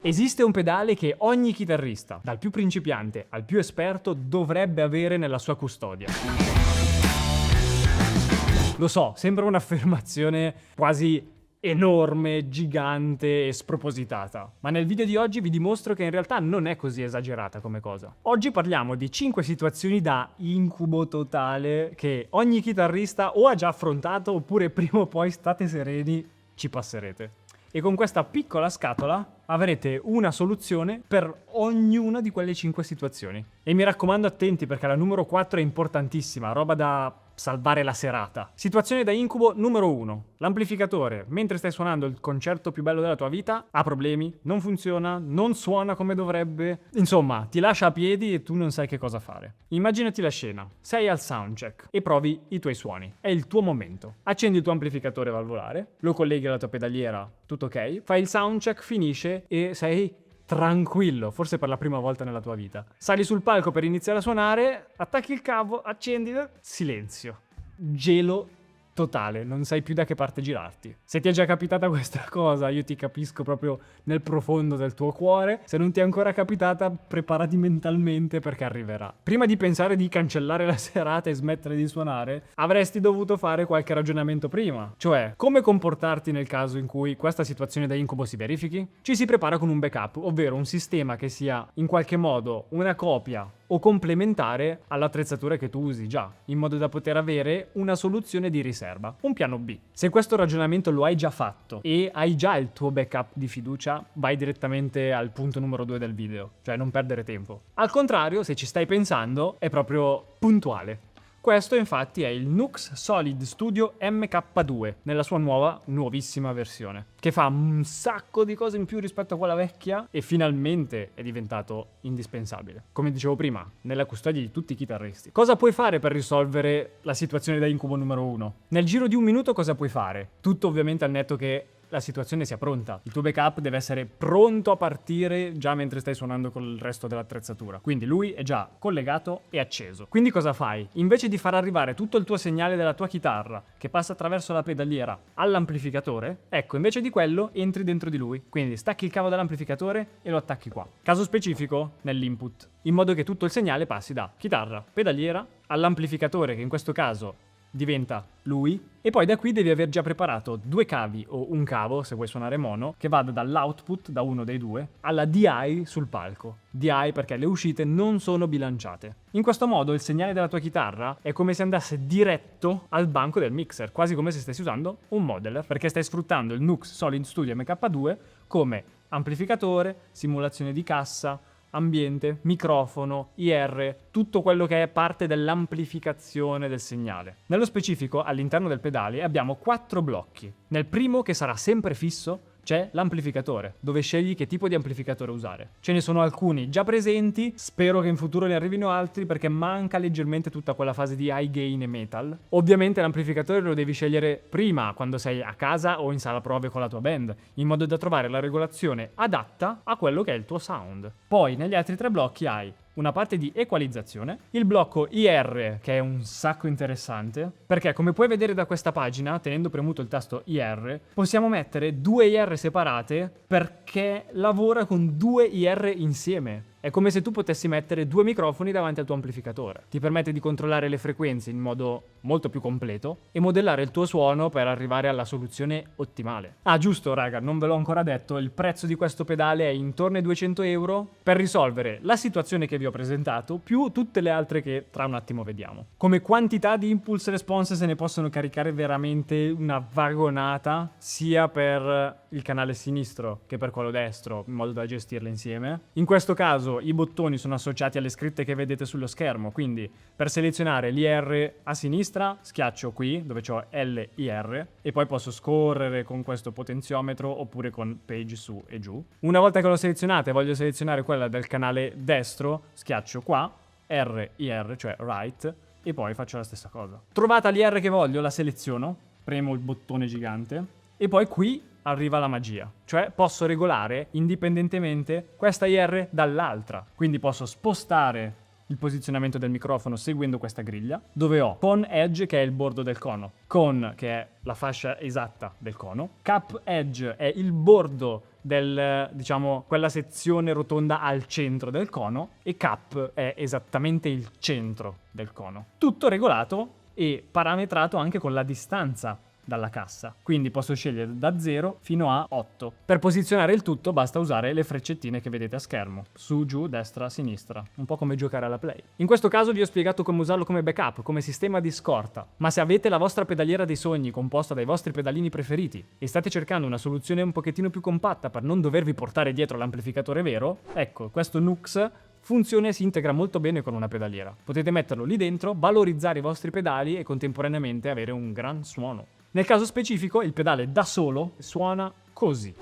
Esiste un pedale che ogni chitarrista, dal più principiante al più esperto, dovrebbe avere nella sua custodia. Lo so, sembra un'affermazione quasi enorme, gigante e spropositata, ma nel video di oggi vi dimostro che in realtà non è così esagerata come cosa. Oggi parliamo di 5 situazioni da incubo totale che ogni chitarrista o ha già affrontato oppure prima o poi, state sereni, ci passerete. E con questa piccola scatola avrete una soluzione per ognuna di quelle 5 situazioni. E mi raccomando, attenti, perché la numero 4 è importantissima, roba da salvare la serata. Situazione da incubo numero 1. L'amplificatore, mentre stai suonando il concerto più bello della tua vita, ha problemi, non funziona, non suona come dovrebbe. Insomma, ti lascia a piedi e tu non sai che cosa fare. Immaginati la scena. Sei al soundcheck e provi i tuoi suoni. È il tuo momento. Accendi il tuo amplificatore valvolare, lo colleghi alla tua pedaliera, tutto ok, fai il soundcheck, finisce e sei tranquillo, forse per la prima volta nella tua vita. Sali sul palco per iniziare a suonare, attacchi il cavo, accendi, silenzio. Gelo totale, non sai più da che parte girarti. Se ti è già capitata questa cosa, io ti capisco proprio nel profondo del tuo cuore. Se non ti è ancora capitata, preparati mentalmente perché arriverà. Prima di pensare di cancellare la serata e smettere di suonare, avresti dovuto fare qualche ragionamento prima. Cioè, come comportarti nel caso in cui questa situazione da incubo si verifichi? Ci si prepara con un backup, ovvero un sistema che sia in qualche modo una copia o complementare all'attrezzatura che tu usi già, in modo da poter avere una soluzione di riserva, un piano B. Se questo ragionamento lo hai già fatto e hai già il tuo backup di fiducia, vai direttamente al punto numero 2 del video, cioè non perdere tempo. Al contrario, se ci stai pensando, è proprio puntuale. Questo infatti è il Nux Solid Studio MK2 nella sua nuovissima versione, che fa un sacco di cose in più rispetto a quella vecchia e finalmente è diventato indispensabile. Come dicevo prima, nella custodia di tutti i chitarristi. Cosa puoi fare per risolvere la situazione da incubo numero 1? Nel giro di un minuto cosa puoi fare? Tutto ovviamente al netto che la situazione sia pronta. Il tuo backup deve essere pronto a partire già mentre stai suonando con il resto dell'attrezzatura. Quindi lui è già collegato e acceso. Quindi cosa fai? Invece di far arrivare tutto il tuo segnale della tua chitarra che passa attraverso la pedaliera all'amplificatore, ecco, invece di quello entri dentro di lui. Quindi stacchi il cavo dall'amplificatore e lo attacchi qua. Caso specifico nell'input, in modo che tutto il segnale passi da chitarra, pedaliera, all'amplificatore, che in questo caso diventa lui, e poi da qui devi aver già preparato 2 cavi o un cavo, se vuoi suonare mono, che vada dall'output, da uno dei due, alla DI sul palco. DI perché le uscite non sono bilanciate. In questo modo il segnale della tua chitarra è come se andasse diretto al banco del mixer, quasi come se stessi usando un modeler, perché stai sfruttando il Nux Solid Studio MK2 come amplificatore, simulazione di cassa, ambiente, microfono, IR, tutto quello che è parte dell'amplificazione del segnale. Nello specifico, all'interno del pedale abbiamo 4 blocchi. Nel primo, che sarà sempre fisso, c'è l'amplificatore, dove scegli che tipo di amplificatore usare. Ce ne sono alcuni già presenti, spero che in futuro ne arrivino altri perché manca leggermente tutta quella fase di high gain e metal. Ovviamente l'amplificatore lo devi scegliere prima, quando sei a casa o in sala prove con la tua band, in modo da trovare la regolazione adatta a quello che è il tuo sound. Poi negli altri 3 blocchi hai una parte di equalizzazione, il blocco IR, che è un sacco interessante, perché come puoi vedere da questa pagina, tenendo premuto il tasto IR, possiamo mettere 2 IR separate perché lavora con 2 IR insieme. È come se tu potessi mettere 2 microfoni davanti al tuo amplificatore. Ti permette di controllare le frequenze in modo molto più completo e modellare il tuo suono per arrivare alla soluzione ottimale. Ah, giusto raga, non ve l'ho ancora detto, il prezzo di questo pedale è intorno ai 200 euro per risolvere la situazione che vi ho presentato, più tutte le altre che tra un attimo vediamo. Come quantità di impulse response se ne possono caricare veramente una vagonata, sia per il canale sinistro che per quello destro, in modo da gestirle insieme. In questo caso i bottoni sono associati alle scritte che vedete sullo schermo, quindi per selezionare l'IR a sinistra schiaccio qui dove c'ho LIR e poi posso scorrere con questo potenziometro oppure con page su e giù. Una volta che l'ho selezionata e voglio selezionare quella del canale destro, schiaccio qua RIR, cioè right, e poi faccio la stessa cosa. Trovata l'IR che voglio, la seleziono, premo il bottone gigante e poi qui arriva la magia, cioè posso regolare indipendentemente questa IR dall'altra, quindi posso spostare il posizionamento del microfono seguendo questa griglia, dove ho con edge che è il bordo del cono, con che è la fascia esatta del cono, cap edge è il bordo del, diciamo, quella sezione rotonda al centro del cono, e cap è esattamente il centro del cono. Tutto regolato e parametrato anche con la distanza dalla cassa, quindi posso scegliere da 0 fino a 8. Per posizionare il tutto basta usare le freccettine che vedete a schermo, su, giù, destra, sinistra, un po' come giocare alla Play. In questo caso vi ho spiegato come usarlo come backup, come sistema di scorta, ma se avete la vostra pedaliera dei sogni composta dai vostri pedalini preferiti e state cercando una soluzione un pochettino più compatta per non dovervi portare dietro l'amplificatore vero, ecco, questo Nux funziona e si integra molto bene con una pedaliera. Potete metterlo lì dentro, valorizzare i vostri pedali e contemporaneamente avere un gran suono. Nel caso specifico, il pedale da solo suona così.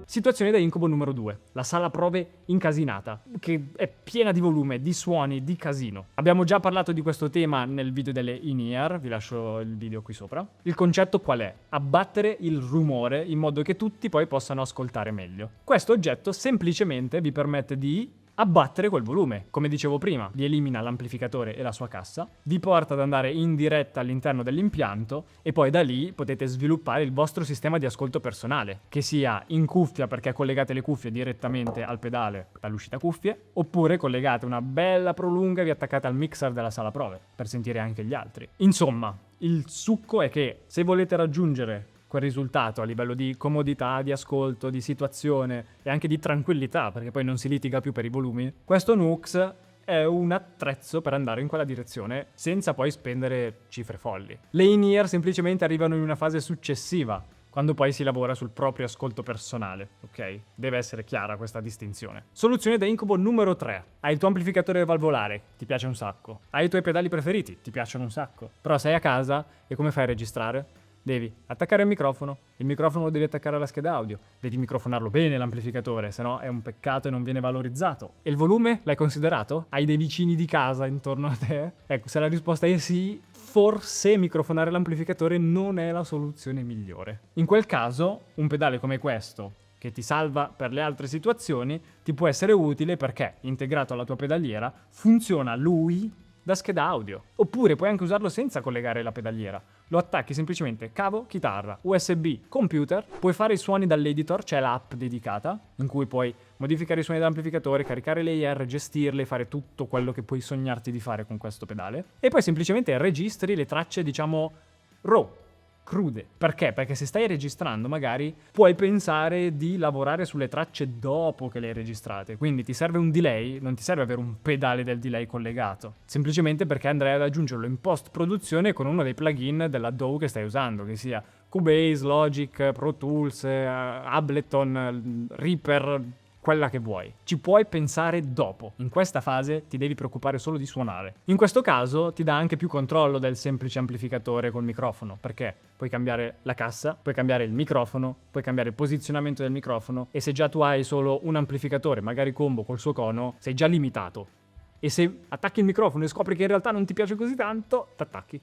Situazione da incubo numero 2, la sala prove incasinata, che è piena di volume, di suoni, di casino. Abbiamo già parlato di questo tema nel video delle in-ear, vi lascio il video qui sopra. Il concetto qual è? Abbattere il rumore in modo che tutti poi possano ascoltare meglio. Questo oggetto semplicemente vi permette di abbattere quel volume. Come dicevo prima, vi elimina l'amplificatore e la sua cassa, vi porta ad andare in diretta all'interno dell'impianto e poi da lì potete sviluppare il vostro sistema di ascolto personale, che sia in cuffia perché collegate le cuffie direttamente al pedale dall'uscita cuffie, oppure collegate una bella prolunga e vi attaccate al mixer della sala prove per sentire anche gli altri. Insomma, il succo è che se volete raggiungere quel risultato a livello di comodità, di ascolto, di situazione e anche di tranquillità, perché poi non si litiga più per i volumi, questo Nux è un attrezzo per andare in quella direzione senza poi spendere cifre folli. Le in-ear semplicemente arrivano in una fase successiva, quando poi si lavora sul proprio ascolto personale, ok? Deve essere chiara questa distinzione. Soluzione da incubo numero 3. Hai il tuo amplificatore valvolare, ti piace un sacco. Hai i tuoi pedali preferiti, ti piacciono un sacco. Però sei a casa e come fai a registrare? Devi attaccare il microfono lo devi attaccare alla scheda audio, devi microfonarlo bene l'amplificatore, se no è un peccato e non viene valorizzato. E il volume l'hai considerato? Hai dei vicini di casa intorno a te? Ecco, se la risposta è sì, forse microfonare l'amplificatore non è la soluzione migliore. In quel caso, un pedale come questo, che ti salva per le altre situazioni, ti può essere utile perché, integrato alla tua pedaliera, funziona lui da scheda audio. Oppure puoi anche usarlo senza collegare la pedaliera. Lo attacchi semplicemente cavo, chitarra, USB, computer, puoi fare i suoni dall'editor, c'è l'app dedicata, in cui puoi modificare i suoni dell'amplificatore, caricare le IR, gestirle, fare tutto quello che puoi sognarti di fare con questo pedale. E poi semplicemente registri le tracce, diciamo, raw, crude. Perché? Perché se stai registrando magari puoi pensare di lavorare sulle tracce dopo che le hai registrate, quindi ti serve un delay, non ti serve avere un pedale del delay collegato, semplicemente perché andrai ad aggiungerlo in post produzione con uno dei plugin della DAW che stai usando, che sia Cubase, Logic, Pro Tools, Ableton, Reaper, quella che vuoi. Ci puoi pensare dopo. In questa fase ti devi preoccupare solo di suonare. In questo caso ti dà anche più controllo del semplice amplificatore col microfono, perché puoi cambiare la cassa, puoi cambiare il microfono, puoi cambiare il posizionamento del microfono, e se già tu hai solo un amplificatore, magari combo col suo cono, sei già limitato. E se attacchi il microfono e scopri che in realtà non ti piace così tanto, t'attacchi.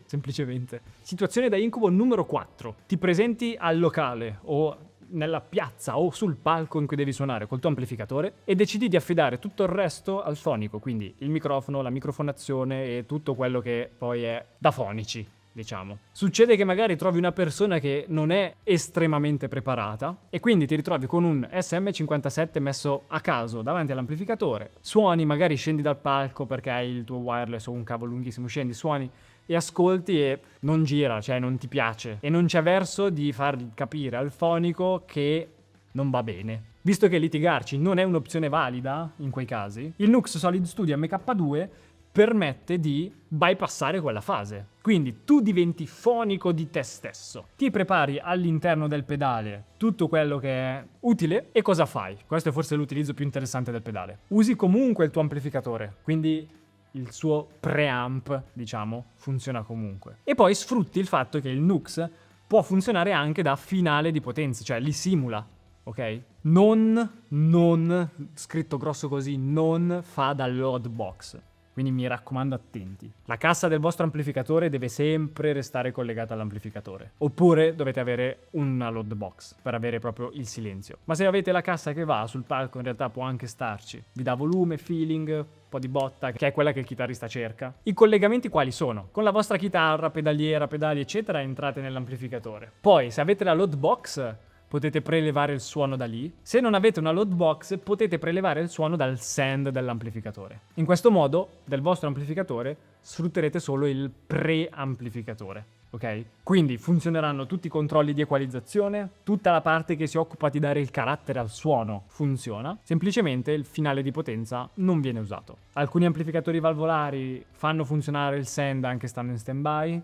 Semplicemente. Situazione da incubo numero 4. Ti presenti al locale o nella piazza o sul palco in cui devi suonare col tuo amplificatore e decidi di affidare tutto il resto al fonico, quindi il microfono, la microfonazione e tutto quello che poi è da fonici, diciamo. Succede che magari trovi una persona che non è estremamente preparata e quindi ti ritrovi con un SM57 messo a caso davanti all'amplificatore, suoni, magari scendi dal palco perché hai il tuo wireless o un cavo lunghissimo, scendi, suoni e ascolti e non gira, cioè non ti piace e non c'è verso di far capire al fonico che non va bene. Visto che litigarci non è un'opzione valida in quei casi, il Nux Solid Studio MK2 permette di bypassare quella fase. Quindi tu diventi fonico di te stesso. Ti prepari all'interno del pedale tutto quello che è utile e cosa fai? Questo è forse l'utilizzo più interessante del pedale. Usi comunque il tuo amplificatore, quindi il suo preamp, diciamo, funziona comunque. E poi sfrutti il fatto che il Nux può funzionare anche da finale di potenza, cioè li simula, ok? Non, scritto grosso così, non fa da load box. Quindi mi raccomando, attenti. La cassa del vostro amplificatore deve sempre restare collegata all'amplificatore. Oppure dovete avere una load box per avere proprio il silenzio. Ma se avete la cassa che va sul palco, in realtà può anche starci. Vi dà volume, feeling, un po' di botta, che è quella che il chitarrista cerca. I collegamenti quali sono? Con la vostra chitarra, pedaliera, pedali, eccetera, entrate nell'amplificatore. Poi, se avete la load box, potete prelevare il suono da lì. Se non avete una load box, potete prelevare il suono dal send dell'amplificatore. In questo modo, del vostro amplificatore, sfrutterete solo il preamplificatore, ok? Quindi funzioneranno tutti i controlli di equalizzazione, tutta la parte che si occupa di dare il carattere al suono funziona, semplicemente il finale di potenza non viene usato. Alcuni amplificatori valvolari fanno funzionare il send anche stando in stand-by,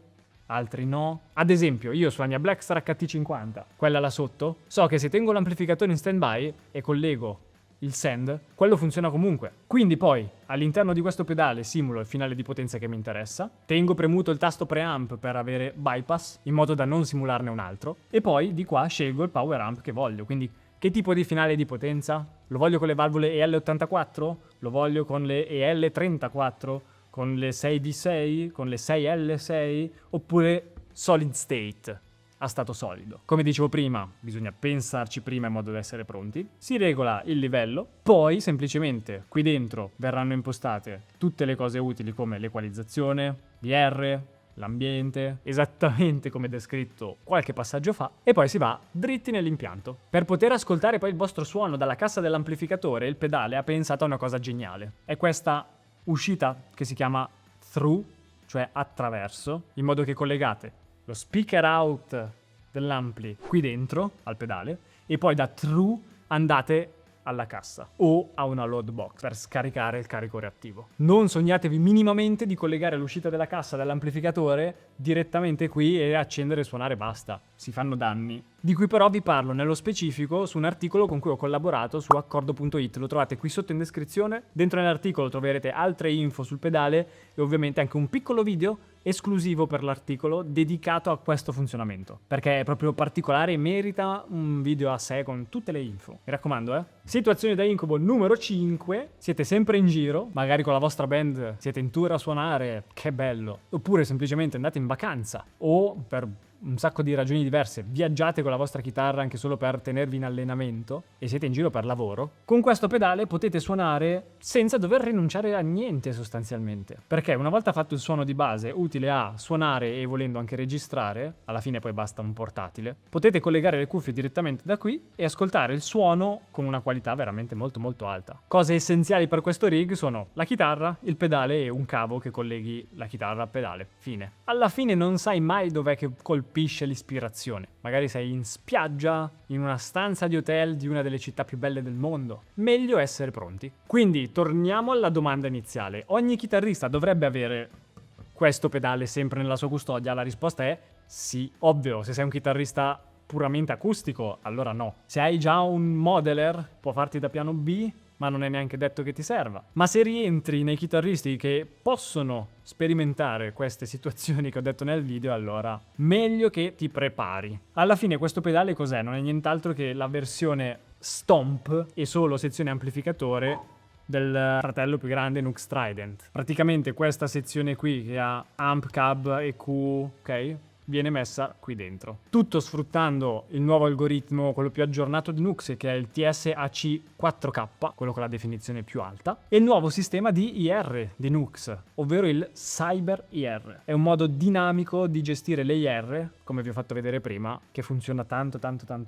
altri no. Ad esempio, io sulla mia Blackstar HT50, quella là sotto, so che se tengo l'amplificatore in stand-by e collego il send, quello funziona comunque. Quindi poi, all'interno di questo pedale simulo il finale di potenza che mi interessa, tengo premuto il tasto preamp per avere bypass, in modo da non simularne un altro, e poi di qua scelgo il power amp che voglio. Quindi, che tipo di finale di potenza? Lo voglio con le valvole EL84? Lo voglio con le EL34? Con le 6D6, con le 6L6, oppure solid state, a stato solido. Come dicevo prima, bisogna pensarci prima in modo da essere pronti. Si regola il livello, poi semplicemente qui dentro verranno impostate tutte le cose utili come l'equalizzazione, l'IR, l'ambiente, esattamente come descritto qualche passaggio fa, e poi si va dritti nell'impianto. Per poter ascoltare poi il vostro suono dalla cassa dell'amplificatore, il pedale ha pensato a una cosa geniale. È questa uscita che si chiama through, cioè attraverso, in modo che collegate lo speaker out dell'ampli qui dentro al pedale e poi da through andate alla cassa o a una load box per scaricare il carico reattivo. Non sognatevi minimamente di collegare l'uscita della cassa dall'amplificatore direttamente qui e accendere e suonare e basta. Si fanno danni. Di cui però vi parlo nello specifico su un articolo con cui ho collaborato su accordo.it. Lo trovate qui sotto in descrizione. Dentro nell'articolo troverete altre info sul pedale e ovviamente anche un piccolo video esclusivo per l'articolo dedicato a questo funzionamento, perché è proprio particolare e merita un video a sé con tutte le info. Mi raccomando, Situazione da incubo numero 5. Siete sempre in giro, magari con la vostra band, siete in tour a suonare, che bello. Oppure semplicemente andate in vacanza o per un sacco di ragioni diverse, viaggiate con la vostra chitarra anche solo per tenervi in allenamento e siete in giro per lavoro, con questo pedale potete suonare senza dover rinunciare a niente sostanzialmente, perché una volta fatto il suono di base utile a suonare e volendo anche registrare, alla fine poi basta un portatile, potete collegare le cuffie direttamente da qui e ascoltare il suono con una qualità veramente molto molto alta. Cose essenziali per questo rig sono la chitarra, il pedale e un cavo che colleghi la chitarra al pedale. Fine. Alla fine non sai mai dov'è che colpisce l'ispirazione. Magari sei in spiaggia, in una stanza di hotel di una delle città più belle del mondo. Meglio essere pronti. Quindi torniamo alla domanda iniziale. Ogni chitarrista dovrebbe avere questo pedale sempre nella sua custodia? La risposta è sì. Ovvio, se sei un chitarrista puramente acustico, allora no. Se hai già un modeler, può farti da piano B, ma non è neanche detto che ti serva. Ma se rientri nei chitarristi che possono sperimentare queste situazioni che ho detto nel video, allora meglio che ti prepari. Alla fine questo pedale cos'è? Non è nient'altro che la versione stomp e solo sezione amplificatore del fratello più grande Nux Trident. Praticamente questa sezione qui che ha amp, cab, EQ, ok? Viene messa qui dentro. Tutto sfruttando il nuovo algoritmo, quello più aggiornato di Nux, che è il TS-AC 4K, quello con la definizione più alta, e il nuovo sistema di IR di Nux, ovvero il Cyber IR. È un modo dinamico di gestire le IR, come vi ho fatto vedere prima, che funziona tanto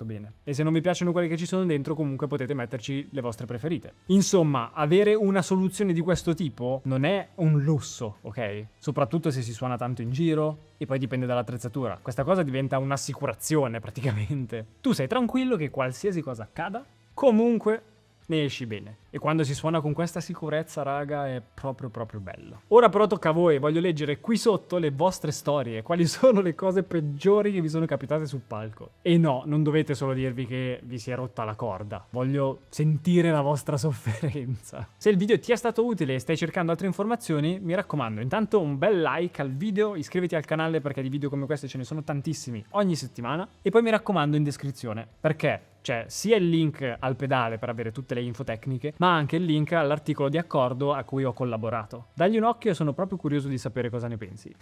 bene. E se non vi piacciono quelli che ci sono dentro, comunque potete metterci le vostre preferite. Insomma, avere una soluzione di questo tipo non è un lusso, ok? Soprattutto se si suona tanto in giro, e poi dipende dall'attrezzatura. Questa cosa diventa un'assicurazione praticamente. Tu sei tranquillo che qualsiasi cosa accada, comunque ne esci bene. E quando si suona con questa sicurezza, raga, è proprio bello. Ora però tocca a voi, voglio leggere qui sotto le vostre storie, quali sono le cose peggiori che vi sono capitate sul palco. E no, non dovete solo dirvi che vi si è rotta la corda, voglio sentire la vostra sofferenza. Se il video ti è stato utile e stai cercando altre informazioni, mi raccomando, intanto un bel like al video, iscriviti al canale perché di video come questo ce ne sono tantissimi ogni settimana, e poi mi raccomando in descrizione, perché c'è sia il link al pedale per avere tutte le info tecniche, ma anche il link all'articolo di accordo a cui ho collaborato. Dagli un occhio e sono proprio curioso di sapere cosa ne pensi.